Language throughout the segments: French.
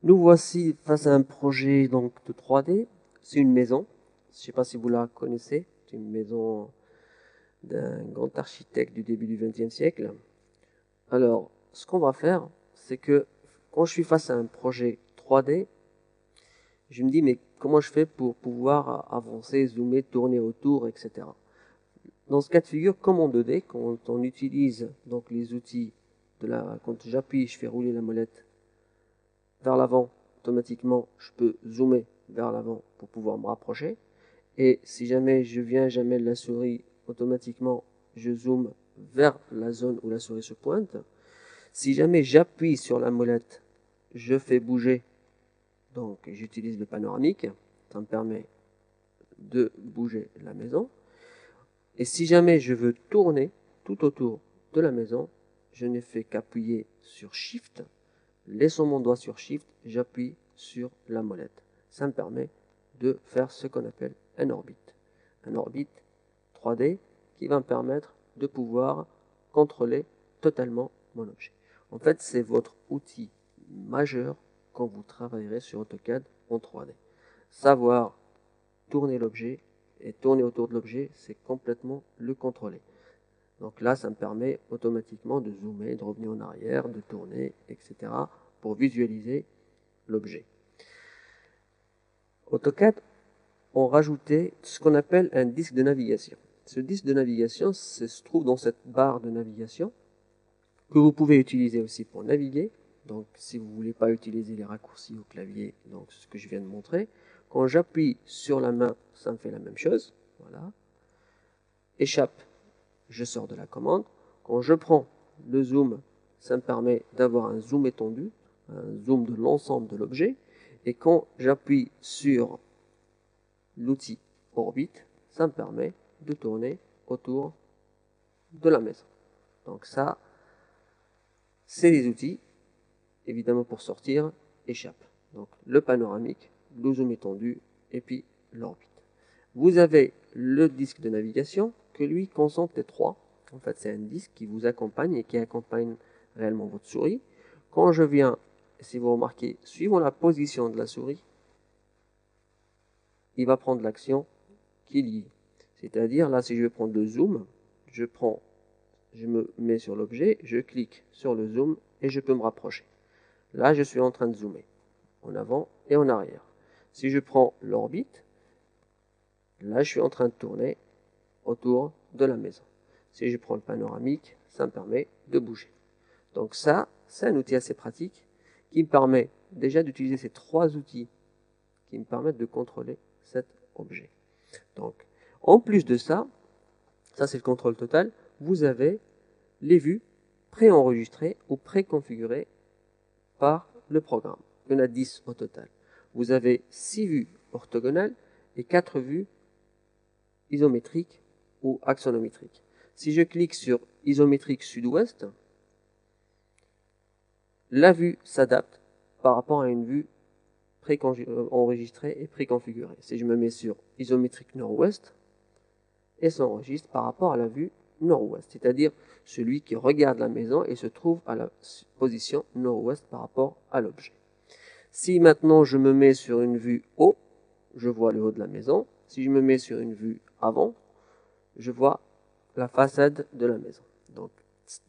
Nous voici face à un projet donc de 3D. C'est une maison. Je ne sais pas si vous la connaissez. C'est une maison d'un grand architecte du début du XXe siècle. Alors, ce qu'on va faire, c'est que quand je suis face à un projet 3D, je me dis, mais comment je fais pour pouvoir avancer, zoomer, tourner autour, etc. Dans ce cas de figure, comme en 2D, quand on utilise donc les outils quand j'appuie, je fais rouler la molette vers l'avant, automatiquement, je peux zoomer vers l'avant pour pouvoir me rapprocher. Et si jamais j'amène la souris, automatiquement, je zoome vers la zone où la souris se pointe. Si jamais j'appuie sur la molette, je fais bouger, donc j'utilise le panoramique, ça me permet de bouger la maison. Et si jamais je veux tourner tout autour de la maison, je n'ai fait qu'appuyer sur Shift. Laissons mon doigt sur Shift, j'appuie sur la molette. Ça me permet de faire ce qu'on appelle un orbite. Un orbite 3D qui va me permettre de pouvoir contrôler totalement mon objet. En fait, c'est votre outil majeur quand vous travaillerez sur AutoCAD en 3D. Savoir tourner l'objet et tourner autour de l'objet, c'est complètement le contrôler. Donc là, ça me permet automatiquement de zoomer, de revenir en arrière, de tourner, etc. pour visualiser l'objet. AutoCAD ont rajouté ce qu'on appelle un disque de navigation. Ce disque de navigation se trouve dans cette barre de navigation que vous pouvez utiliser aussi pour naviguer. Donc si vous ne voulez pas utiliser les raccourcis au clavier, donc ce que je viens de montrer, quand j'appuie sur la main, ça me fait la même chose. Voilà. Échappe, je sors de la commande. Quand je prends le zoom, ça me permet d'avoir un zoom étendu, un zoom de l'ensemble de l'objet. Et quand j'appuie sur l'outil orbite, ça me permet de tourner autour de la maison. Donc ça, c'est les outils, évidemment pour sortir, échappe. Donc le panoramique, le zoom étendu et puis l'orbite. Vous avez le disque de navigation que lui concentre les trois. En fait, c'est un disque qui vous accompagne et qui accompagne réellement votre souris. Quand je viens, si vous remarquez, suivant la position de la souris, il va prendre l'action qui lie. C'est-à-dire, là, si je vais prendre le zoom, je me mets sur l'objet, je clique sur le zoom et je peux me rapprocher. Là, je suis en train de zoomer, en avant et en arrière. Si je prends l'orbite, là, je suis en train de tourner autour de la maison. Si je prends le panoramique, ça me permet de bouger. Donc ça, c'est un outil assez pratique qui me permet déjà d'utiliser ces trois outils qui me permettent de contrôler cet objet. Donc, en plus de ça, ça c'est le contrôle total, vous avez les vues préenregistrées ou préconfigurées par le programme. Il y en a 10 au total. Vous avez 6 vues orthogonales et 4 vues isométriques ou axonométriques. Si je clique sur isométrique sud-ouest, la vue s'adapte par rapport à une vue enregistrée et préconfigurée. Si je me mets sur isométrique nord-ouest, elle s'enregistre par rapport à la vue nord-ouest, c'est-à-dire celui qui regarde la maison et se trouve à la position nord-ouest par rapport à l'objet. Si maintenant je me mets sur une vue haut, je vois le haut de la maison. Si je me mets sur une vue avant, je vois la façade de la maison. Donc,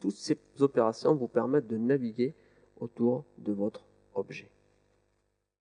toutes ces opérations vous permettent de naviguer autour de votre objet.